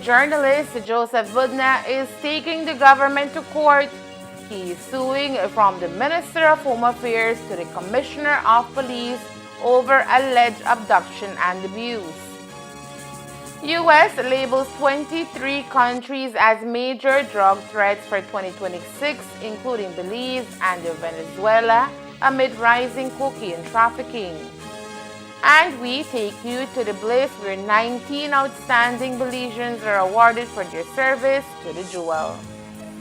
journalist Joseph Budna is taking the government to court. He is suing from the Minister of Home Affairs to the Commissioner of Police over alleged abduction and abuse. U.S. labels 23 countries as major drug threats for 2026, including Belize and Venezuela, amid rising cocaine trafficking. And we take you to the Bliss, where 19 outstanding Belizeans are awarded for their service to the jewel.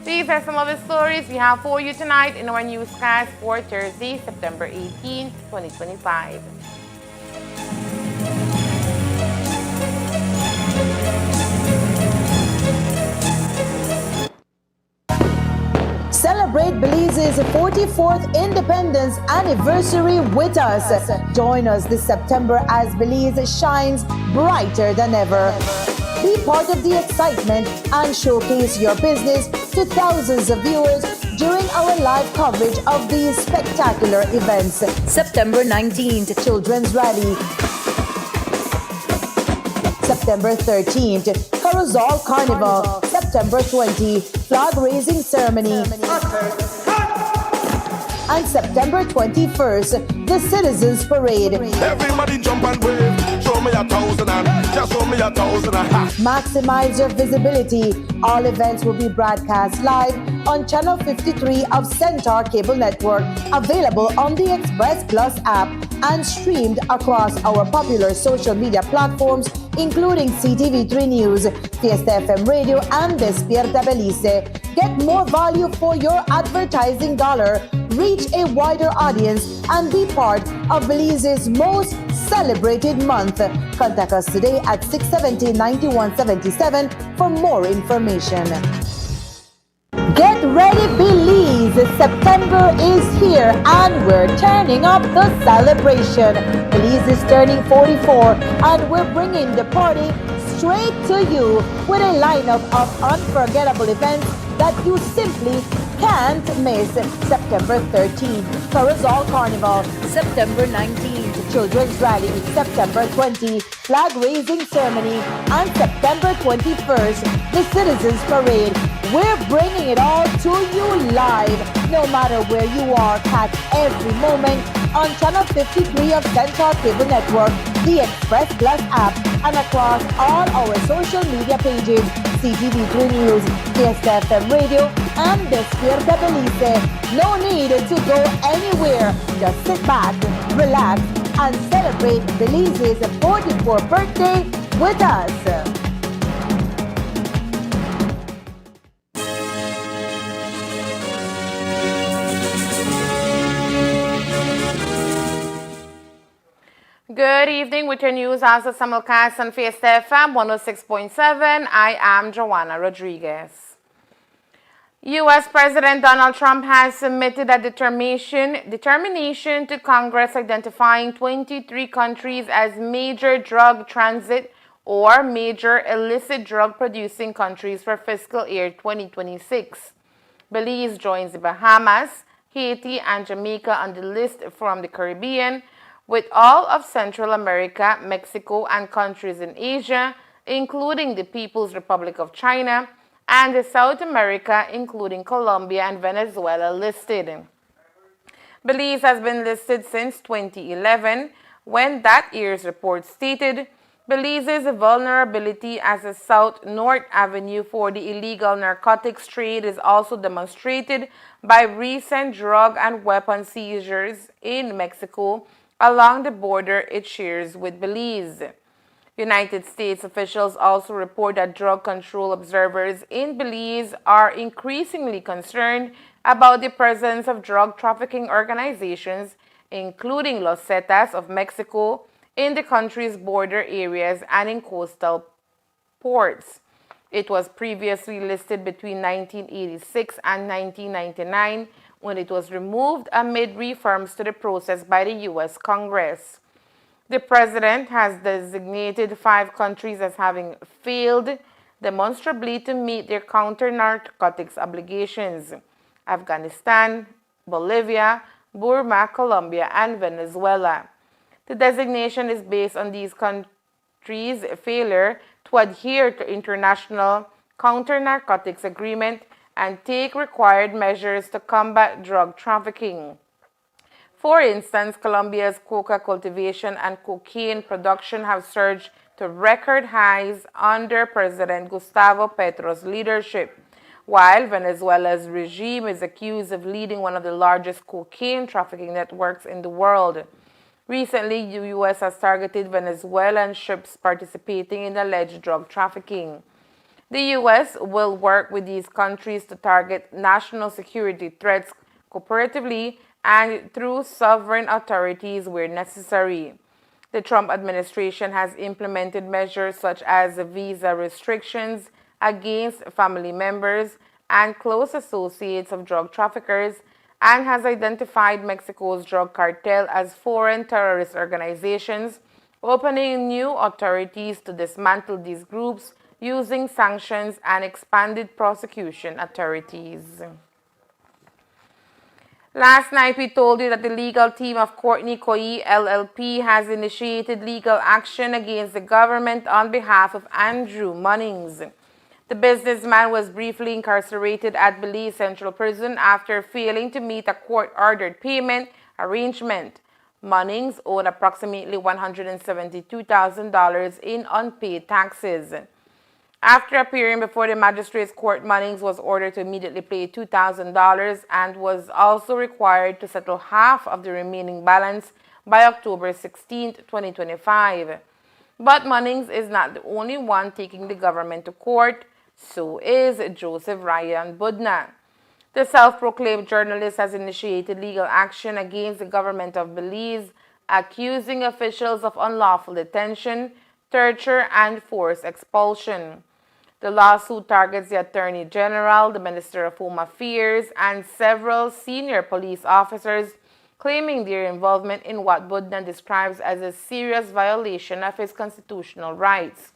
These are some of the stories we have for you tonight in our newscast for Thursday, September 18, 2025. Celebrate Belize's 44th independence anniversary with us. Join us this September as Belize shines brighter than ever. Be part of the excitement and showcase your business to thousands of viewers during our live coverage of these spectacular events. September 19th, Children's Rally. September 13th, Carousel Carnival. September 20th, Flag Raising Ceremony. And September 21st, the Citizens Parade. Everybody jump and wave. Show me 1,000 and just show me 1,000 and Maximize your visibility. All events will be broadcast live on Channel 53 of Centaur Cable Network, available on the Express Plus app and streamed across our popular social media platforms, including CTV3 News, Fiesta FM Radio, and Despierta Belize. Get more value for your advertising dollar, reach a wider audience, and be part of Belize's most celebrated month. Contact us today at 670-9177 for more information. Get ready, Belize! September is here and we're turning up the celebration. Belize is turning 44 and we're bringing the party straight to you with a lineup of unforgettable events that you simply can't miss. September 13th, Carousel Carnival. September 19th, Children's Rally. September 20th, Flag Raising Ceremony. And September 21st, the Citizens Parade. We're bringing it all to you live. No matter where you are, catch every moment on Channel 53 of Centaur Cable Network, the Express Plus app, and across all our social media pages, CTV3 News, Fiesta FM Radio, and Despierta Belize. No need to go anywhere. Just sit back, relax, and celebrate Belize's 44th birthday with us. Good evening with your news as a simulcast on Fiesta FM 106.7. I am Joanna Rodriguez. U.S. President Donald Trump has submitted a determination to Congress identifying 23 countries as major drug transit or major illicit drug producing countries for fiscal year 2026. Belize joins the Bahamas, Haiti, and Jamaica on the list from the Caribbean, with all of Central America, Mexico, and countries in Asia, including the People's Republic of China, and South America, including Colombia and Venezuela, listed. Belize has been listed since 2011, when that year's report stated, Belize's vulnerability as a south-north avenue for the illegal narcotics trade is also demonstrated by recent drug and weapon seizures in Mexico along the border it shares with Belize. United States officials also report that drug control observers in Belize are increasingly concerned about the presence of drug trafficking organizations, including Los Zetas of Mexico, in the country's border areas and in coastal ports. It was previously listed between 1986 and 1999, when it was removed amid reforms to the process by the U.S. Congress. The president has designated 5 countries as having failed demonstrably to meet their counter-narcotics obligations: Afghanistan, Bolivia, Burma, Colombia, and Venezuela. The designation is based on these countries' failure to adhere to international counter-narcotics agreement and take required measures to combat drug trafficking. For instance, Colombia's coca cultivation and cocaine production have surged to record highs under President Gustavo Petro's leadership, while Venezuela's regime is accused of leading one of the largest cocaine trafficking networks in the world. Recently, the U.S. has targeted Venezuelan ships participating in alleged drug trafficking. The U.S. will work with these countries to target national security threats cooperatively and through sovereign authorities where necessary. The Trump administration has implemented measures such as visa restrictions against family members and close associates of drug traffickers, and has identified Mexico's drug cartel as foreign terrorist organizations, opening new authorities to dismantle these groups using sanctions and expanded prosecution authorities. Last night we told you that the legal team of Courtney Coy LLP has initiated legal action against the government on behalf of Andrew Munnings. The businessman was briefly incarcerated at Belize Central Prison after failing to meet a court-ordered payment arrangement. Munnings owed approximately $172,000 in unpaid taxes. After appearing before the magistrate's court, Munnings was ordered to immediately pay $2,000 and was also required to settle half of the remaining balance by October 16, 2025. But Munnings is not the only one taking the government to court. So is Joseph Ryan Budna. The self-proclaimed journalist has initiated legal action against the government of Belize, accusing officials of unlawful detention, torture, and forced expulsion. The lawsuit targets the Attorney General, the Minister of Home Affairs, and several senior police officers, claiming their involvement in what Budna describes as a serious violation of his constitutional rights.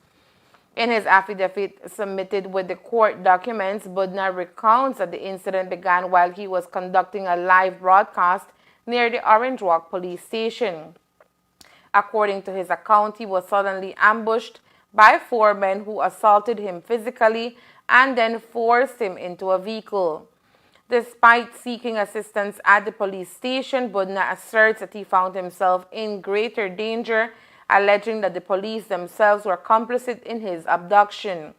In his affidavit submitted with the court documents, Budna recounts that the incident began while he was conducting a live broadcast near the Orange Walk police station. According to his account, he was suddenly ambushed by 4 men who assaulted him physically and then forced him into a vehicle. Despite seeking assistance at the police station, Budna asserts that he found himself in greater danger, alleging that the police themselves were complicit in his abduction.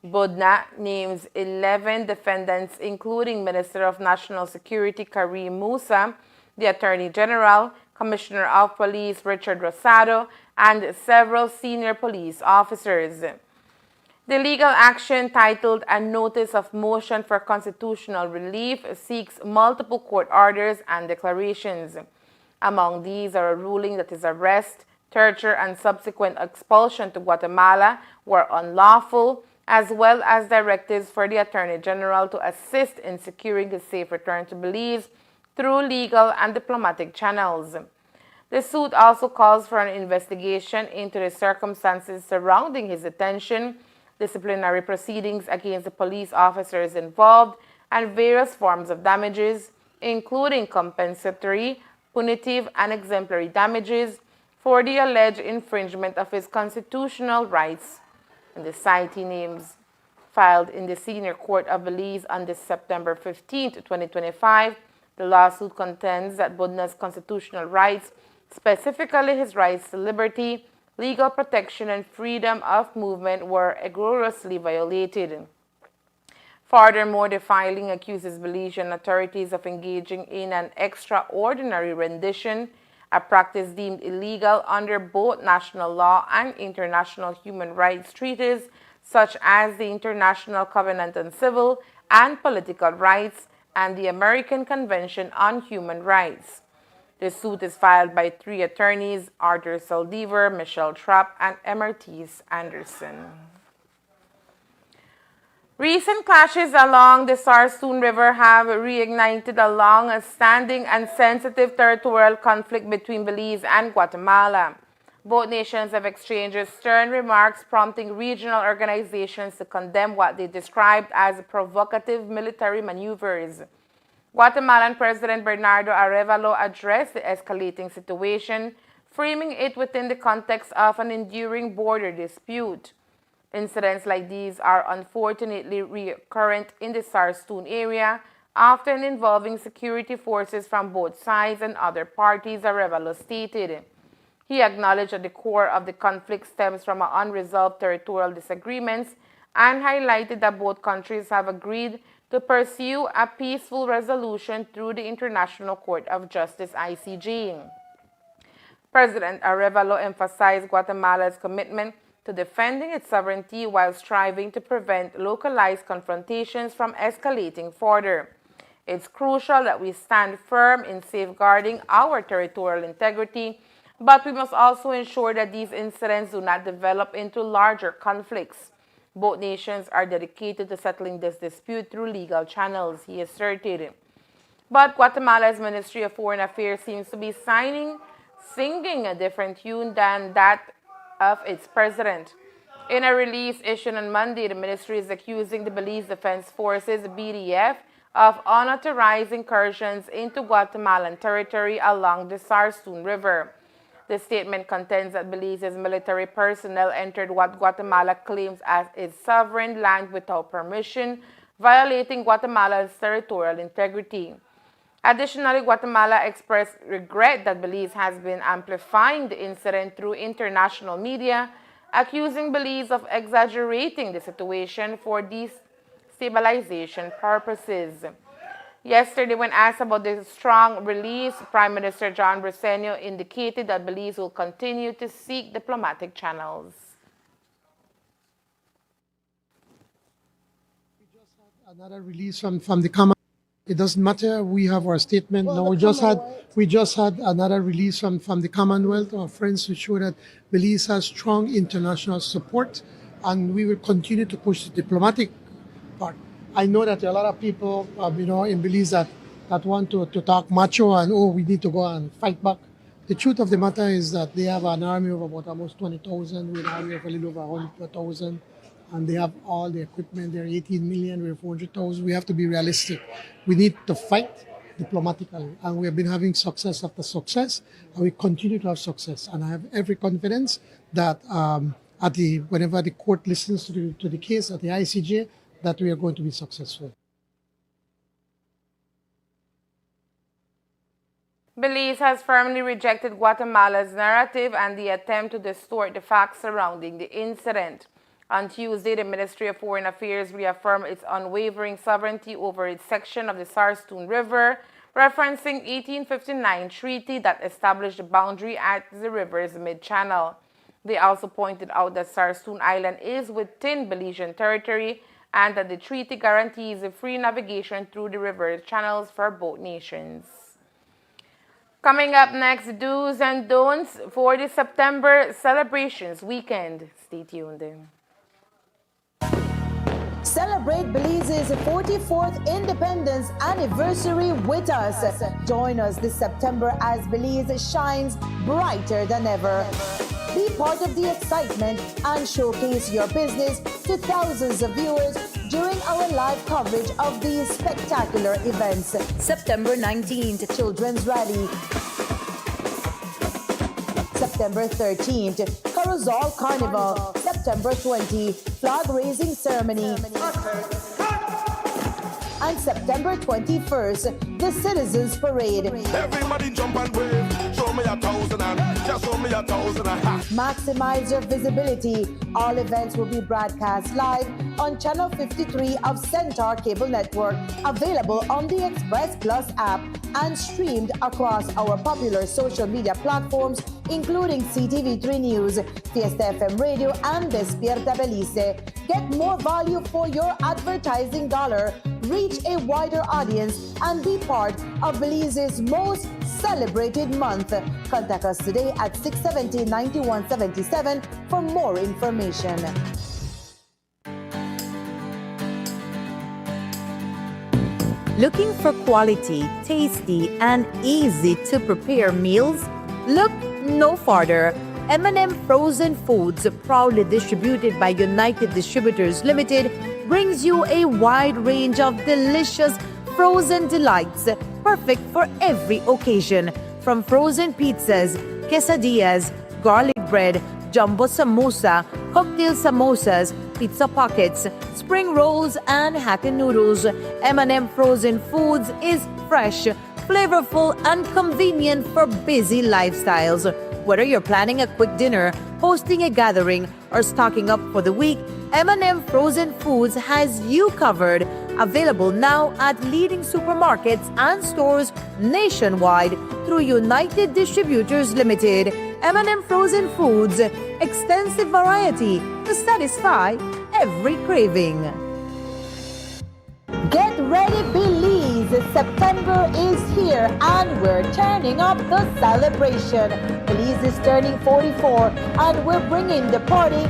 Budna names 11 defendants, including Minister of National Security Karim Musa, the Attorney General, Commissioner of Police Richard Rosado, and several senior police officers. The legal action, titled A Notice of Motion for Constitutional Relief, seeks multiple court orders and declarations. Among these are a ruling that his arrest, torture, and subsequent expulsion to Guatemala were unlawful, as well as directives for the Attorney General to assist in securing his safe return to Belize through legal and diplomatic channels. The suit also calls for an investigation into the circumstances surrounding his detention, disciplinary proceedings against the police officers involved, and various forms of damages, including compensatory, punitive, and exemplary damages for the alleged infringement of his constitutional rights. And the CIT names filed in the Senior Court of Belize on this September 15, 2025, the lawsuit contends that Budna's constitutional rights, specifically his rights to liberty, legal protection, and freedom of movement, were egregiously violated. Furthermore, the filing accuses Belizean authorities of engaging in an extraordinary rendition, a practice deemed illegal under both national law and international human rights treaties, such as the International Covenant on Civil and Political Rights and the American Convention on Human Rights. The suit is filed by 3 attorneys, Arthur Saldivar, Michelle Trapp, and Emertice Anderson. Recent clashes along the Sarstoon River have reignited a long-standing and sensitive territorial conflict between Belize and Guatemala. Both nations have exchanged stern remarks, prompting regional organizations to condemn what they described as provocative military maneuvers. Guatemalan President Bernardo Arévalo addressed the escalating situation, framing it within the context of an enduring border dispute. Incidents like these are unfortunately recurrent in the Sarstoon area, often involving security forces from both sides and other parties, Arévalo stated. He acknowledged that the core of the conflict stems from unresolved territorial disagreements and highlighted that both countries have agreed to pursue a peaceful resolution through the International Court of Justice (ICJ). President Arévalo emphasized Guatemala's commitment to defending its sovereignty while striving to prevent localized confrontations from escalating further. It's crucial that we stand firm in safeguarding our territorial integrity, but we must also ensure that these incidents do not develop into larger conflicts. Both nations are dedicated to settling this dispute through legal channels, he asserted. But Guatemala's Ministry of Foreign Affairs seems to be singing a different tune than that of its president. In a release issued on Monday, the ministry is accusing the Belize Defense Forces, BDF, of unauthorized incursions into Guatemalan territory along the Sarstoon River. The statement contends that Belize's military personnel entered what Guatemala claims as its sovereign land without permission, violating Guatemala's territorial integrity. Additionally, Guatemala expressed regret that Belize has been amplifying the incident through international media, accusing Belize of exaggerating the situation for destabilization purposes. Yesterday, when asked about the strong release, Prime Minister John Briceño indicated that Belize will continue to seek diplomatic channels. We just had another release from the Commonwealth. It doesn't matter. We have our statement. Well, no, we just had another release from the Commonwealth, our friends, to show that Belize has strong international support, and we will continue to push the diplomatic part. I know that there are a lot of people, in Belize that want to talk macho and, we need to go and fight back. The truth of the matter is that they have an army of about almost 20,000. We have an army of a little over 100,000. And they have all the equipment. They're 18 million, we're 400,000. We have to be realistic. We need to fight diplomatically. And we have been having success after success, and we continue to have success. And I have every confidence that whenever the court listens to the case at the ICJ, that we are going to be successful. Belize has firmly rejected Guatemala's narrative and the attempt to distort the facts surrounding the incident. On Tuesday, the Ministry of Foreign Affairs reaffirmed its unwavering sovereignty over its section of the Sarstoon River, referencing 1859 treaty that established the boundary at the river's mid-channel. They also pointed out that Sarstoon Island is within Belizean territory and that the treaty guarantees free navigation through the river channels for both nations. Coming up next, do's and don'ts for the September celebrations weekend. Stay tuned. Celebrate Belize's 44th independence anniversary with us. Join us this September as Belize shines brighter than ever. Be part of the excitement and showcase your business to thousands of viewers during our live coverage of these spectacular events. September 19th, Children's Rally. September 13th, Carousel Carnival. September 20th, Flag Raising Ceremony. And September 21st, the Citizens Parade. Everybody jump and wave. Show me 1,000 and just show me 1,000 and Maximize your visibility. All events will be broadcast live on Channel 53 of Centaur Cable Network, available on the Express Plus app and streamed across our popular social media platforms, including CTV3 News, Fiesta FM Radio, and Despierta Belize. Get more value for your advertising dollar, reach a wider audience, and be part of Belize's most celebrated month. Contact us today at 670-9177 for more information. Looking for quality, tasty, and easy to prepare meals? Look no farther. M&M Frozen Foods, proudly distributed by United Distributors Limited, brings you a wide range of delicious frozen delights, perfect for every occasion. From frozen pizzas, quesadillas, garlic bread, jumbo samosa, cocktail samosas, pizza pockets, spring rolls, and hack noodles, M&M Frozen Foods is fresh, flavorful, and convenient for busy lifestyles. Whether you're planning a quick dinner, hosting a gathering, or stocking up for the week, M&M Frozen Foods has you covered. Available now at leading supermarkets and stores nationwide through United Distributors Limited. M&M Frozen Foods, extensive variety to satisfy every craving. Get ready, Belize! September is here and we're turning up the celebration. Belize is turning 44 and we're bringing the party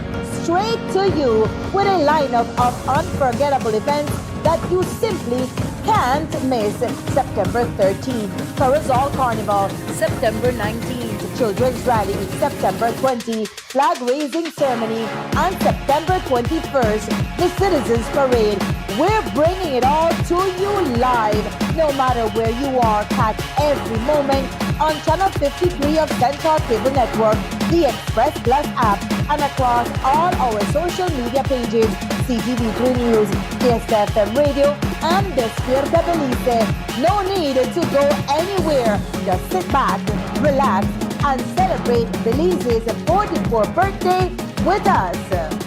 straight to you with a lineup of unforgettable events that you simply can't miss. September 13th, Carousel Carnival. September 19th, Children's Rally, September 20, Flag Raising Ceremony, and September 21st, the Citizens Parade. We're bringing it all to you live. No matter where you are, catch every moment on Channel 53 of Central Cable Network, the Express Plus app, and across all our social media pages, CTV3 News, KSFM Radio, and Despierta Belize. No need to go anywhere. Just sit back, relax, and celebrate Belize's 44th birthday with us.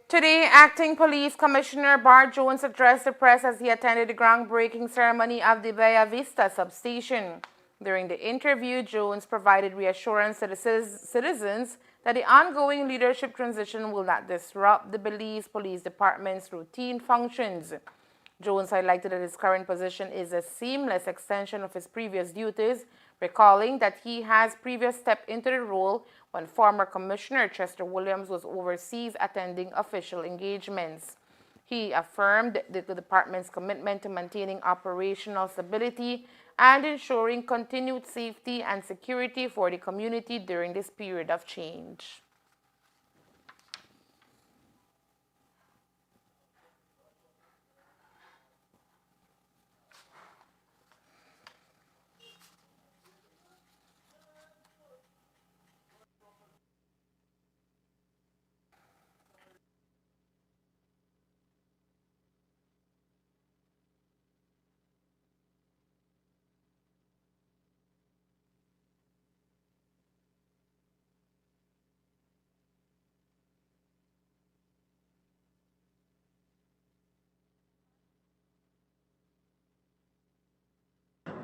Today, Acting Police Commissioner Bart Jones addressed the press as he attended the groundbreaking ceremony of the Bella Vista substation. During the interview, Jones provided reassurance to the citizens that the ongoing leadership transition will not disrupt the Belize Police Department's routine functions. Jones highlighted that his current position is a seamless extension of his previous duties, recalling that he has previously stepped into the role when former Commissioner Chester Williams was overseas attending official engagements. He affirmed the department's commitment to maintaining operational stability and ensuring continued safety and security for the community during this period of change.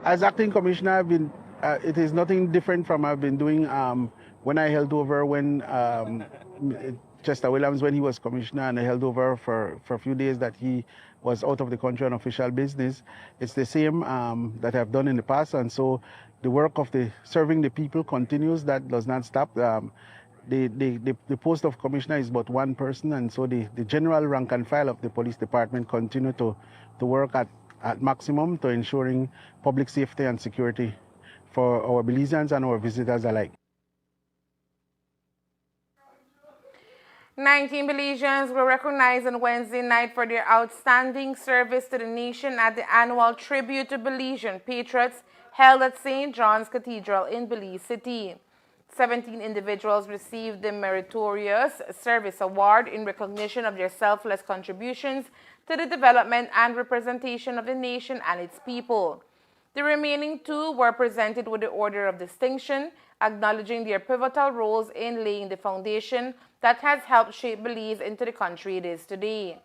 As acting commissioner, it is nothing different from I've been doing when I held over when Chester Williams, when he was commissioner, and I held over for a few days that he was out of the country on official business. It's the same that I've done in the past, and so the work of serving the people continues. That does not stop. The post of commissioner is but one person, and so the general rank and file of the police department continue to work at maximum to ensuring public safety and security for our Belizeans and our visitors alike. 19 Belizeans were recognized on Wednesday night for their outstanding service to the nation at the annual Tribute to Belizean Patriots held at St. John's Cathedral in Belize City. 17 individuals received the Meritorious Service Award in recognition of their selfless contributions to the development and representation of the nation and its people. The remaining 2 were presented with the Order of Distinction, acknowledging their pivotal roles in laying the foundation that has helped shape Belize into the country it is today.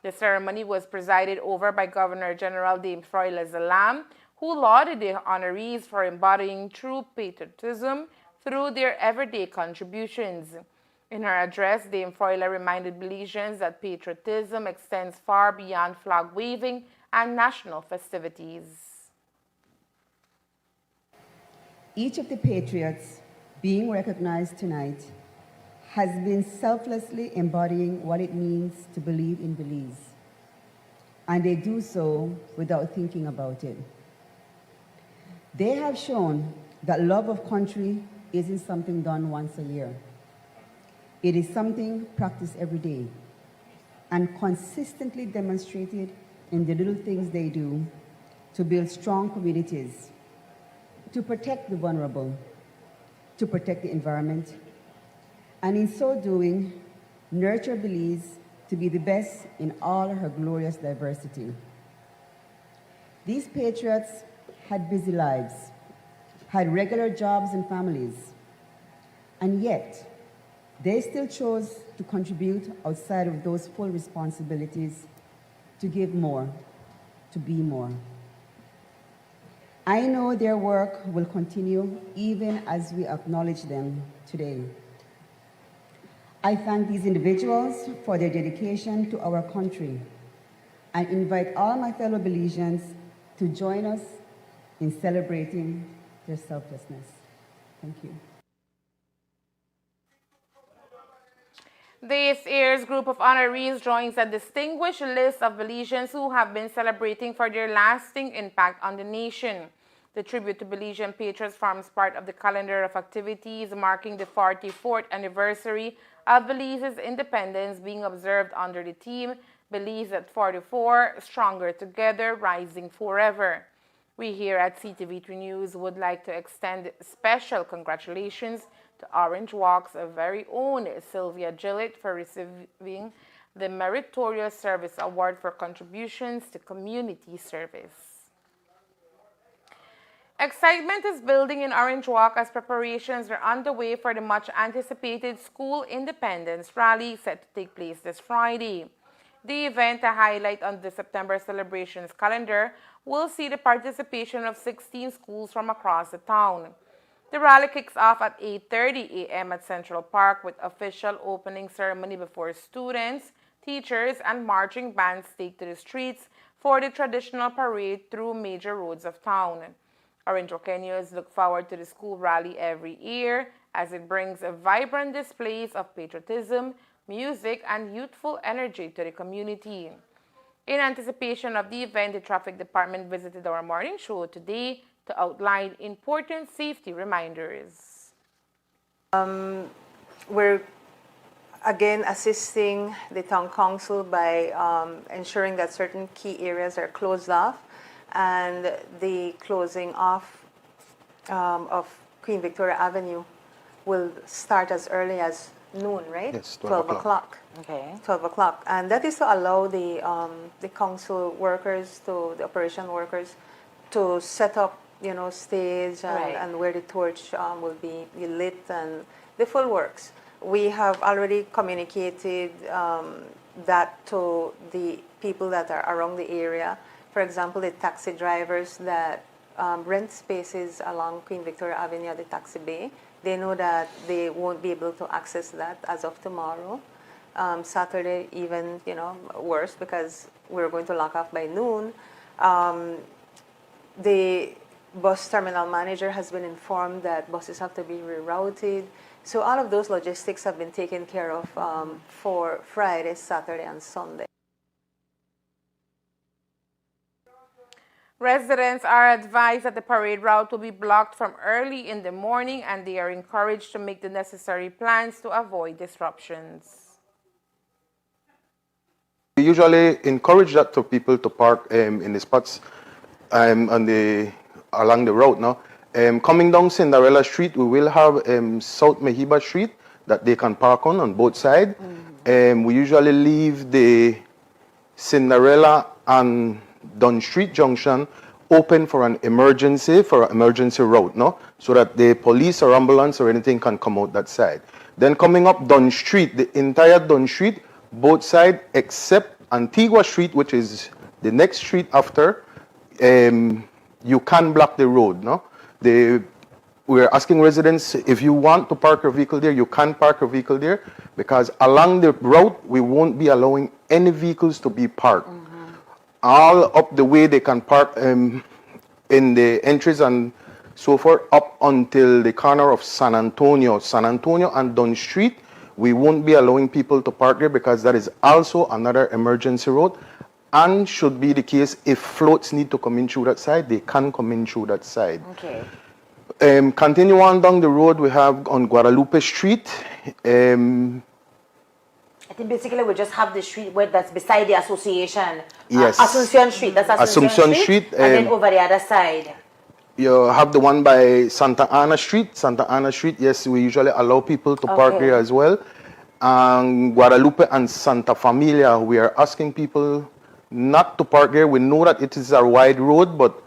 The ceremony was presided over by Governor General Dame Froila Zalam, who lauded the honorees for embodying true patriotism through their everyday contributions. In her address, Dame Froila reminded Belizeans that patriotism extends far beyond flag waving and national festivities. Each of the Patriots being recognized tonight has been selflessly embodying what it means to believe in Belize, and they do so without thinking about it. They have shown that love of country isn't something done once a year. It is something practiced every day and consistently demonstrated in the little things they do to build strong communities, to protect the vulnerable, to protect the environment, and in so doing, nurture Belize to be the best in all her glorious diversity. These patriots had busy lives, had regular jobs and families, and yet they still chose to contribute outside of those full responsibilities, to give more, to be more. I know their work will continue even as we acknowledge them today. I thank these individuals for their dedication to our country and invite all my fellow Belizeans to join us in celebrating their selflessness. Thank you. This year's group of honorees joins a distinguished list of Belizeans who have been celebrating for their lasting impact on the nation. The tribute to Belizean Patriots forms part of the calendar of activities marking the 44th anniversary of Belize's independence, being observed under the theme Belize at 44, Stronger Together, Rising Forever. We here at CTV3 News would like to extend special congratulations to Orange Walk's very own Sylvia Gillett for receiving the Meritorious Service Award for contributions to community service. Excitement is building in Orange Walk as preparations are underway for the much-anticipated School Independence Rally set to take place this Friday. The event, a highlight on the September celebrations calendar, will see the participation of 16 schools from across the town. The rally kicks off at 8:30 a.m. at Central Park with official opening ceremony before students, teachers, and marching bands take to the streets for the traditional parade through major roads of town. Orange Walkenians look forward to the school rally every year as it brings a vibrant displays of patriotism, music, and youthful energy to the community. In anticipation of the event, the traffic department visited our morning show today to outline important safety reminders. We're again assisting the town council by ensuring that certain key areas are closed off, and the closing off of Queen Victoria Avenue will start as early as noon, right? Yes, 12 o'clock. Okay. 12 o'clock. And that is to allow the council workers, the operation workers, to set up, stage and where the torch will be lit and the full works. We have already communicated that to the people that are around the area. For example, the taxi drivers that rent spaces along Queen Victoria Avenue at the taxi bay, they know that they won't be able to access that as of tomorrow. Saturday, even, worse, because we're going to lock off by noon. The bus terminal manager has been informed that buses have to be rerouted. So all of those logistics have been taken care of for Friday, Saturday, and Sunday. Residents are advised that the parade route will be blocked from early in the morning, and they are encouraged to make the necessary plans to avoid disruptions. We usually encourage that to people to park in the spots along the road now. Coming down Cinderella Street, we will have South Mehiba Street that they can park on both sides. We usually leave the Cinderella and Dunn Street Junction open for an emergency route, no? So that the police or ambulance or anything can come out that side. Then coming up Dunn Street, the entire Dunn Street, both sides except Antigua Street, which is the next street after, you can block the road, no? We're asking residents, if you want to park your vehicle there, you can park your vehicle there, because along the route, we won't be allowing any vehicles to be parked. All up the way they can park in the entries and so forth, up until the corner of San Antonio and Dunn Street. We won't be allowing people to park there because that is also another emergency road, and should be the case if floats need to come in through that side, they can come in through that side. Okay. Continue on down the road, we have on Guadalupe Street. I think basically we just have the street where that's beside the association. Yes. Asuncion Street. That's Asuncion Street. And then over the other side. You have the one by Santa Ana Street. Santa Ana Street, yes, we usually allow people to park here as well. And Guadalupe and Santa Familia, we are asking people not to park there. We know that it is a wide road, but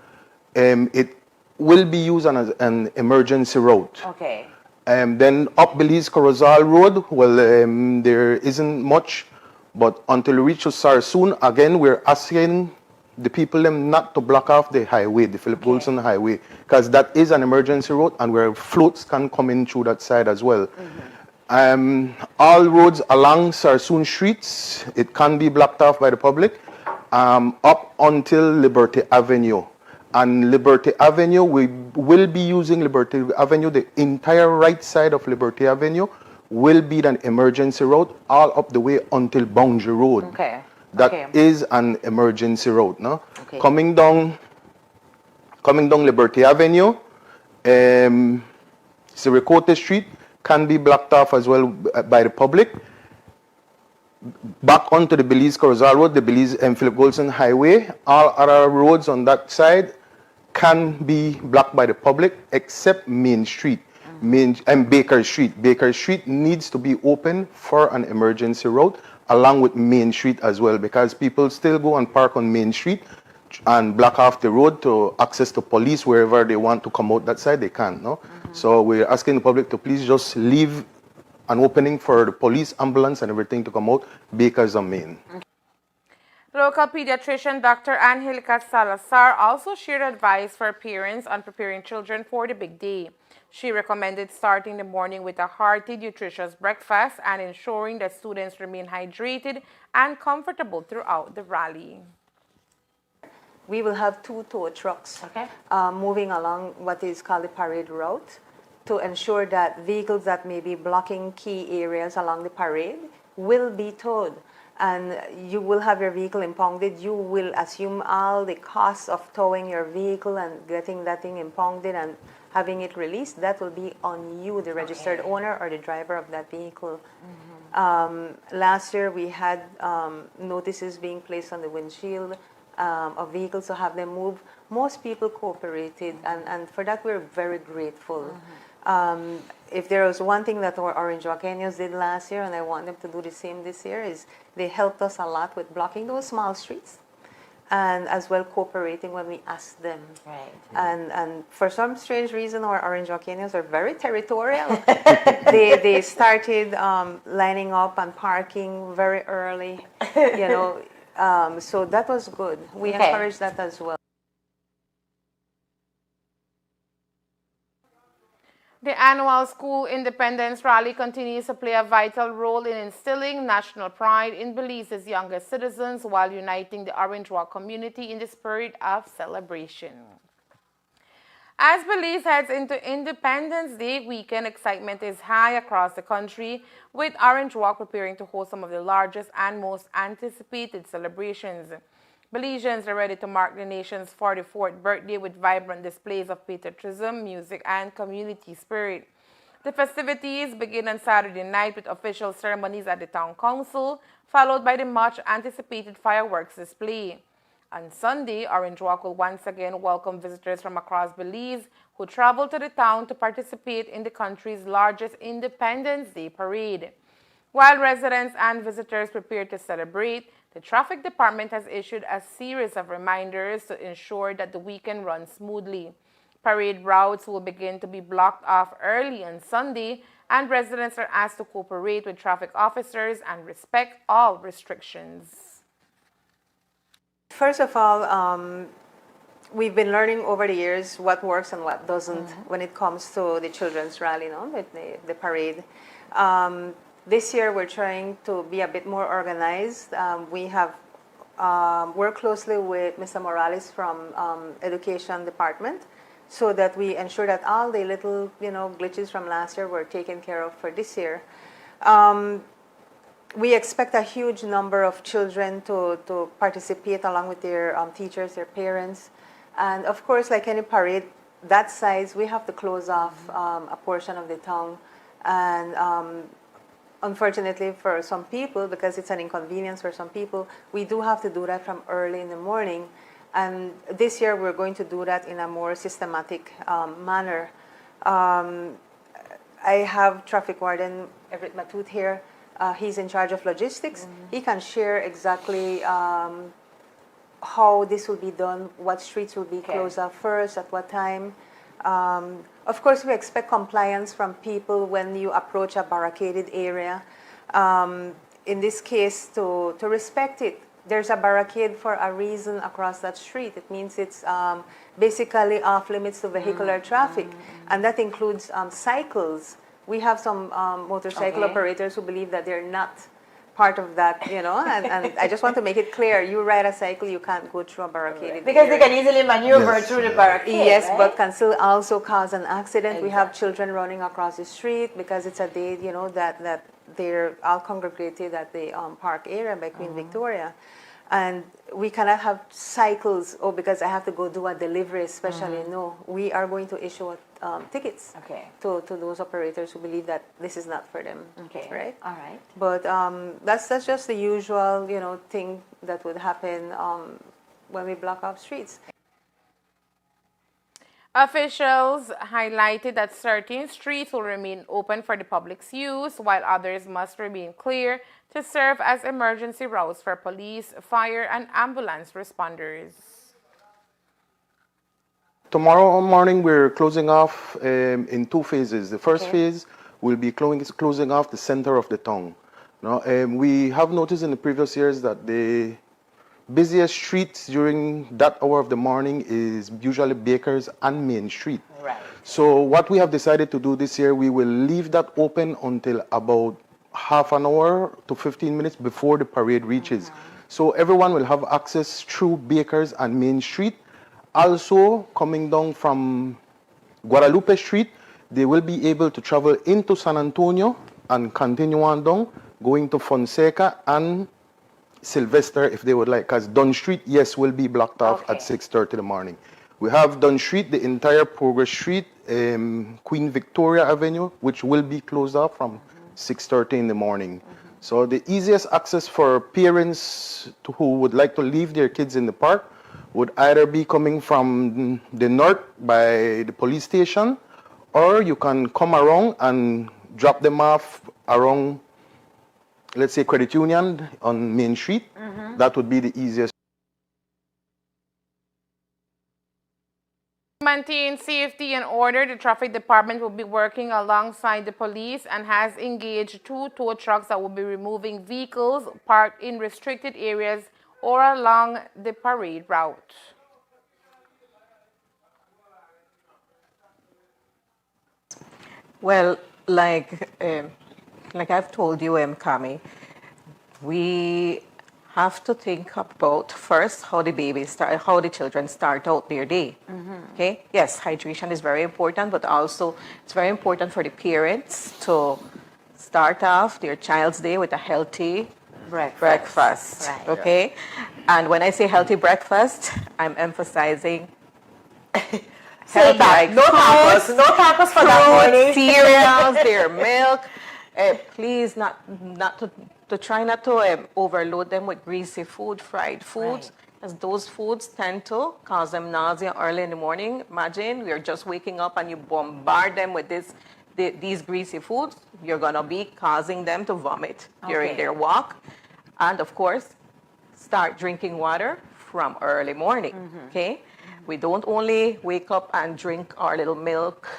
it will be used as an emergency route. Okay. Then up Belize Corozal Road, well, there isn't much, but until we reach to Sarstoon, again, we're asking the people them not to block off the highway, the Philip Goldson Highway, because that is an emergency road and where floats can come in through that side as well. All roads along Sarstoon streets, it can be blocked off by the public up until Liberty Avenue. And Liberty Avenue, we will be using Liberty Avenue, the entire right side of Liberty Avenue will be an emergency road all up the way until Boundary Road. Okay. That is an emergency road, no? Okay. Coming down Liberty Avenue, Siricote Street can be blocked off as well by the public. Back onto the Belize Corozal Road, the Belize and Philip Goldson Highway, all other roads on that side can be blocked by the public except Main Street. And Baker Street. Baker Street needs to be open for an emergency road along with Main Street as well, because people still go and park on Main Street and block off the road to access the police wherever they want to come out that side, they can, no? So we're asking the public to please just leave an opening for the police, ambulance and everything to come out, Baker's and Main. Local pediatrician Dr. Angelica Salazar also shared advice for parents on preparing children for the big day. She recommended starting the morning with a hearty, nutritious breakfast and ensuring that students remain hydrated and comfortable throughout the rally. We will have 2 tow trucks moving along what is called the parade route to ensure that vehicles that may be blocking key areas along the parade will be towed. And you will have your vehicle impounded. You will assume all the costs of towing your vehicle and getting that thing impounded and having it released. That will be on you, the registered owner or the driver of that vehicle. Last year we had notices being placed on the windshield of vehicles to have them move. Most people cooperated, and for that we're very grateful. If there was one thing that our Orange Joaqueños did last year, and I want them to do the same this year, is they helped us a lot with blocking those small streets and as well cooperating when we asked them. Right. And for some strange reason, our Orange Joaqueños are very territorial. they started lining up and parking very early, you know, so that was good. We encouraged that as well. The annual School Independence Rally continues to play a vital role in instilling national pride in Belize's youngest citizens while uniting the Orange Walk community in the spirit of celebration. As Belize heads into Independence Day weekend, excitement is high across the country, with Orange Walk preparing to host some of the largest and most anticipated celebrations. Belizeans are ready to mark the nation's 44th birthday with vibrant displays of patriotism, music, and community spirit. The festivities begin on Saturday night with official ceremonies at the Town Council, followed by the much-anticipated fireworks display. On Sunday, Orange Walk will once again welcome visitors from across Belize who travel to the town to participate in the country's largest Independence Day parade. While residents and visitors prepare to celebrate, the Traffic Department has issued a series of reminders to ensure that the weekend runs smoothly. Parade routes will begin to be blocked off early on Sunday, and residents are asked to cooperate with traffic officers and respect all restrictions. First of all, we've been learning over the years what works and what doesn't when it comes to the children's rally, no? With the parade. This year we're trying to be a bit more organized. We have worked closely with Mr. Morales from Education Department so that we ensure that all the little glitches from last year were taken care of for this year. We expect a huge number of children to participate along with their teachers, their parents. And of course, like any parade that size, we have to close off a portion of the town. And unfortunately for some people, because it's an inconvenience for some people, we do have to do that from early in the morning. And this year we're going to do that in a more systematic manner. I have Traffic Warden Everett Matut here. He's in charge of logistics. He can share exactly how this will be done, what streets will be closed off first, at what time. Of course, we expect compliance from people when you approach a barricaded area. In this case, to respect it. there's a barricade for a reason across that street. It means it's basically off limits to vehicular traffic, and that includes cycles. We have some motorcycle operators who believe that they're not part of that, you know, and I just want to make it clear, you ride a cycle, you can't go through a barricade. Because they can easily maneuver through the barricade. Yes, right? but can still also cause an accident. We have children running across the street because it's a day, you know, that they're all congregated at the park area by Queen Victoria. And we cannot have cycles, because I have to go do a delivery especially. No, we are going to issue tickets to those operators who believe that this is not for them. Right? All right. But that's just the usual, you know, thing that would happen when we block off streets. Officials highlighted that certain streets will remain open for the public's use, while others must remain clear to serve as emergency routes for police, fire, and ambulance responders. Tomorrow morning, we're closing off in 2 phases. The first phase will be closing off the center of the town. Now, we have noticed in the previous years that the busiest streets during that hour of the morning is usually Bakers and Main Street. Right. So what we have decided to do this year, we will leave that open until about half an hour to 15 minutes before the parade reaches. So everyone will have access through Bakers and Main Street. Also, coming down from Guadalupe Street, they will be able to travel into San Antonio and continue on down, going to Fonseca and Sylvester if they would like, because Dunn Street, yes, will be blocked off at 6:30 in the morning. We have Dunn Street, the entire Progress Street, Queen Victoria Avenue, which will be closed off from 6:30 in the morning. So the easiest access for parents who would like to leave their kids in the park would either be coming from the north by the police station, or you can come around and drop them off around, let's say, Credit Union on Main Street. That would be the easiest. To maintain safety and order, the traffic department will be working alongside the police and has engaged 2 tow trucks that will be removing vehicles parked in restricted areas or along the parade route. Well, like I've told you, Kami, we have to think about first how the children start out their day. Okay? Yes, hydration is very important, but also it's very important for the parents to start off their child's day with a healthy breakfast. Right. Okay? And when I say healthy breakfast, I'm emphasizing Say that. No tacos for that morning. Cereals, their milk. Please not to try not to overload them with greasy food, fried foods, as those foods tend to cause them nausea early in the morning. Imagine you're just waking up and you bombard them with these greasy foods. You're gonna be causing them to vomit during their walk, and of course, start drinking water from early morning. Okay. We don't only wake up and drink our little milk.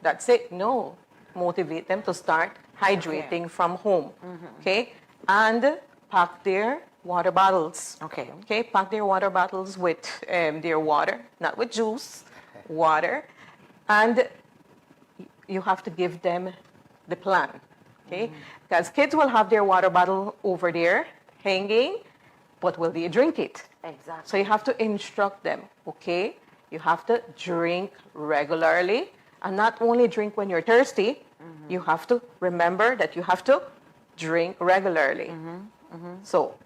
That's it. No. Motivate them to start hydrating from home. Okay? And pack their water bottles. Okay? Pack their water bottles with their water, not with juice, water. And you have to give them the plan. Okay? Because kids will have their water bottle over there hanging, but will they drink it? Exactly. So you have to instruct them, okay? You have to drink regularly, and not only drink when you're thirsty, you have to remember that you have to drink regularly. So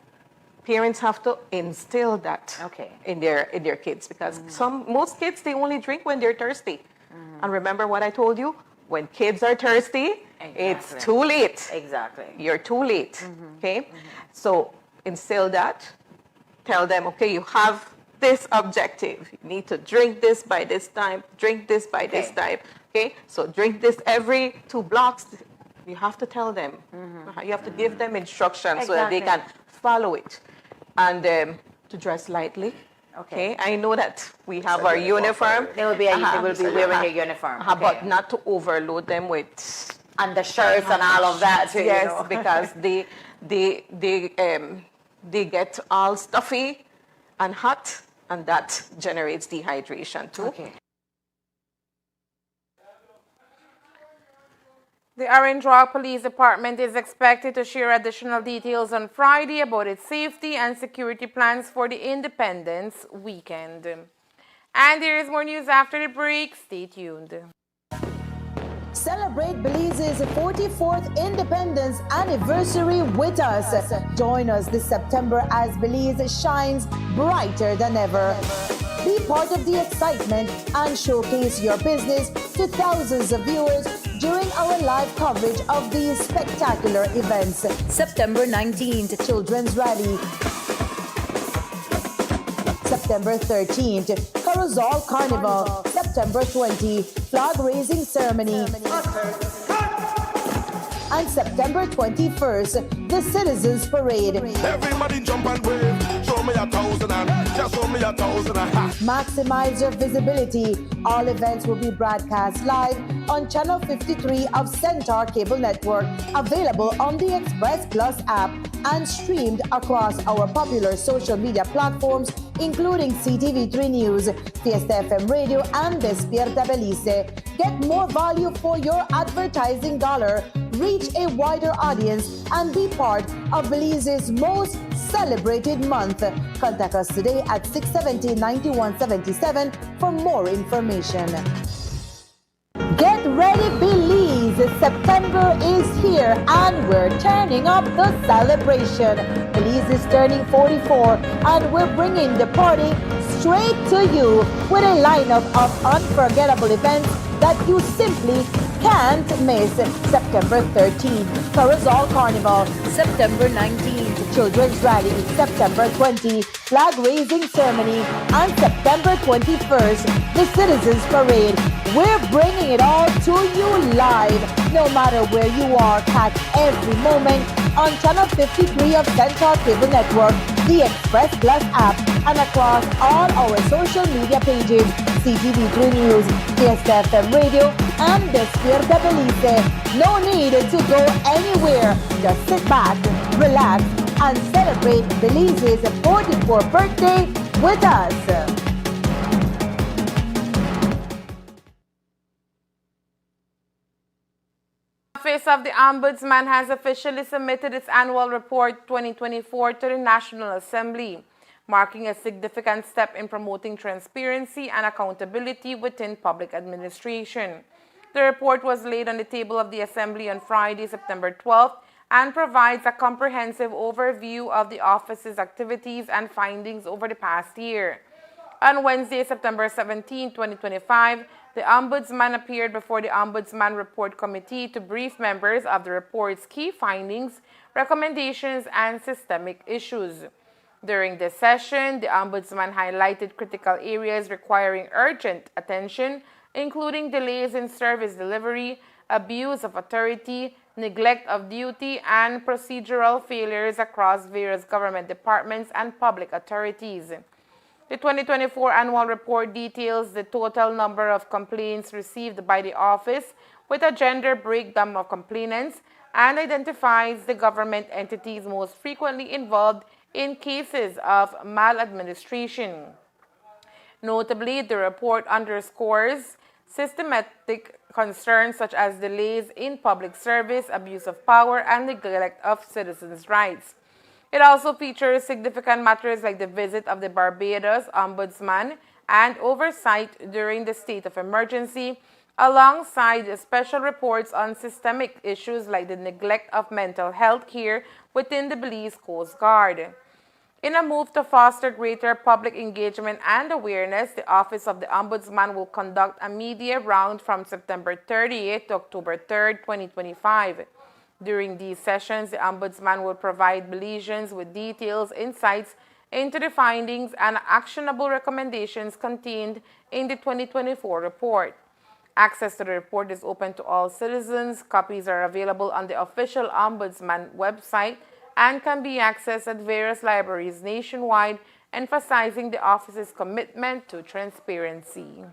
parents have to instill that in their kids, because most kids, they only drink when they're thirsty. And remember what I told you, when kids are thirsty, it's too late. Exactly. You're too late, okay? So instill that. Tell them, okay, you have this objective. You need to drink this by this time, drink this by this time, okay? So drink this every 2 blocks. You have to tell them. You have to give them instructions so that they can follow it. And to dress lightly. Okay. I know that we have our uniform. They will be wearing their uniform. But not to overload them with undershirts and all of that too. Yes, you know. because they get all stuffy and hot, and that generates dehydration too. Okay. The Orange Walk Police Department is expected to share additional details on Friday about its safety and security plans for the Independence weekend. And there is more news after the break. Stay tuned. Celebrate Belize's 44th independence anniversary with us. Join us this September as Belize shines brighter than ever. Be part of the excitement and showcase your business to thousands of viewers during our live coverage of these spectacular events. September 19th, Children's Rally. September 13th, Carousel Carnival. September 20, Flag Raising Ceremony. And September 21st, the Citizens Parade. Everybody jump and wave. Show me 1,000 and just show me 1,000 and Maximize your visibility. All events will be broadcast live on Channel 53 of Centaur Cable Network, available on the Express Plus app and streamed across our popular social media platforms, including CTV3 News, Fiesta FM Radio, and Despierta Belize. Get more value for your advertising dollar, reach a wider audience, and be part of Belize's most celebrated month. Contact us today at 670-9177 for more information. Get ready, Belize! September is here and we're turning up the celebration. Belize is turning 44 and we're bringing the party straight to you with a lineup of unforgettable events that you simply can't miss. September 13th, Carousel Carnival. September 19th, Children's Rally. September 20th, Flag Raising Ceremony. And September 21st, the Citizens Parade. We're bringing it all to you live. No matter where you are, catch every moment on Channel 53 of Centaur Cable Network, the Express Plus app, and across all our social media pages, CTV3 News, Fiesta FM Radio, and Despierta Belize. No need to go anywhere. Just sit back, relax, and celebrate Belize's 44th birthday with us. The Office of the Ombudsman has officially submitted its annual report 2024 to the National Assembly, marking a significant step in promoting transparency and accountability within public administration. The report was laid on the table of the Assembly on Friday, September 12th, and provides a comprehensive overview of the office's activities and findings over the past year. On Wednesday, September 17, 2025, the Ombudsman appeared before the Ombudsman Report Committee to brief members of the report's key findings, recommendations, and systemic issues. During this session, the Ombudsman highlighted critical areas requiring urgent attention, including delays in service delivery, abuse of authority, neglect of duty, and procedural failures across various government departments and public authorities. The 2024 annual report details the total number of complaints received by the office with a gender breakdown of complainants and identifies the government entities most frequently involved in cases of maladministration. Notably, the report underscores systematic concerns such as delays in public service, abuse of power, and neglect of citizens' rights. It also features significant matters like the visit of the Barbados Ombudsman and oversight during the state of emergency, alongside special reports on systemic issues like the neglect of mental health care within the Belize Coast Guard. In a move to foster greater public engagement and awareness, the Office of the Ombudsman will conduct a media round from September 30th to October 3rd, 2025. During these sessions, the Ombudsman will provide Belizeans with details, insights into the findings, and actionable recommendations contained in the 2024 report. Access to the report is open to all citizens. Copies are available on the official Ombudsman website and can be accessed at various libraries nationwide, emphasizing the office's commitment to transparency.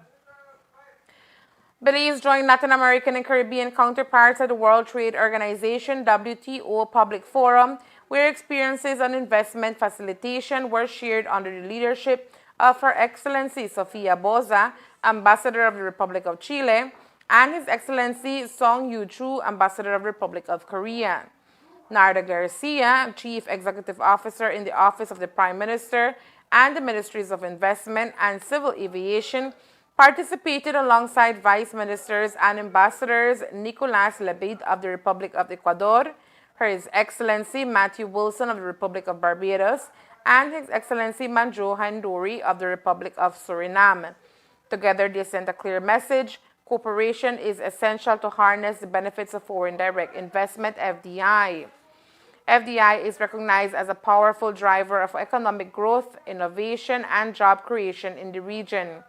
Belize joined Latin American and Caribbean counterparts at the World Trade Organization WTO Public Forum, where experiences on investment facilitation were shared under the leadership of Her Excellency Sofia Boza, Ambassador of the Republic of Chile, and His Excellency Song Yu-chu, Ambassador of the Republic of Korea. Narda Garcia, Chief Executive Officer in the Office of the Prime Minister and the Ministries of Investment and Civil Aviation, participated alongside Vice Ministers and Ambassadors Nicolas Labid of the Republic of Ecuador, His Excellency Matthew Wilson of the Republic of Barbados, and His Excellency Manjo Handori of the Republic of Suriname. Together, they sent a clear message: cooperation is essential to harness the benefits of foreign direct investment, FDI. FDI is recognized as a powerful driver of economic growth, innovation, and job creation in the region.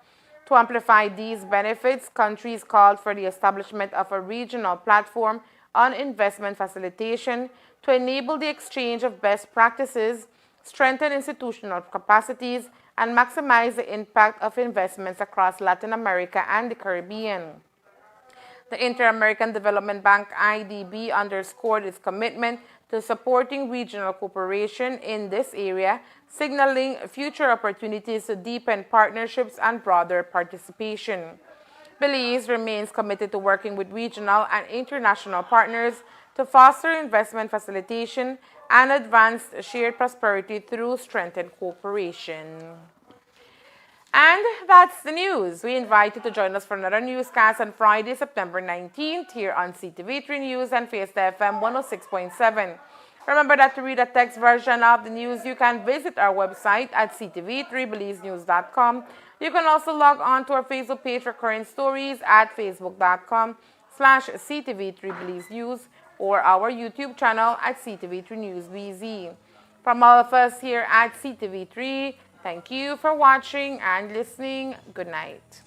To amplify these benefits, countries called for the establishment of a regional platform on investment facilitation to enable the exchange of best practices, strengthen institutional capacities, and maximize the impact of investments across Latin America and the Caribbean. The Inter-American Development Bank, IDB, underscored its commitment to supporting regional cooperation in this area, signaling future opportunities to deepen partnerships and broader participation. Belize remains committed to working with regional and international partners to foster investment facilitation and advance shared prosperity through strengthened cooperation. And that's the news. We invite you to join us for another newscast on Friday, September 19th, here on CTV3 News and Fiesta FM 106.7. Remember that to read a text version of the news, you can visit our website at ctv3belizenews.com. You can also log on to our Facebook page for current stories at facebook.com/CTV3BelizeNews or our YouTube channel at CTV3 News BZ. From all of us here at CTV3, thank you for watching and listening. Good night.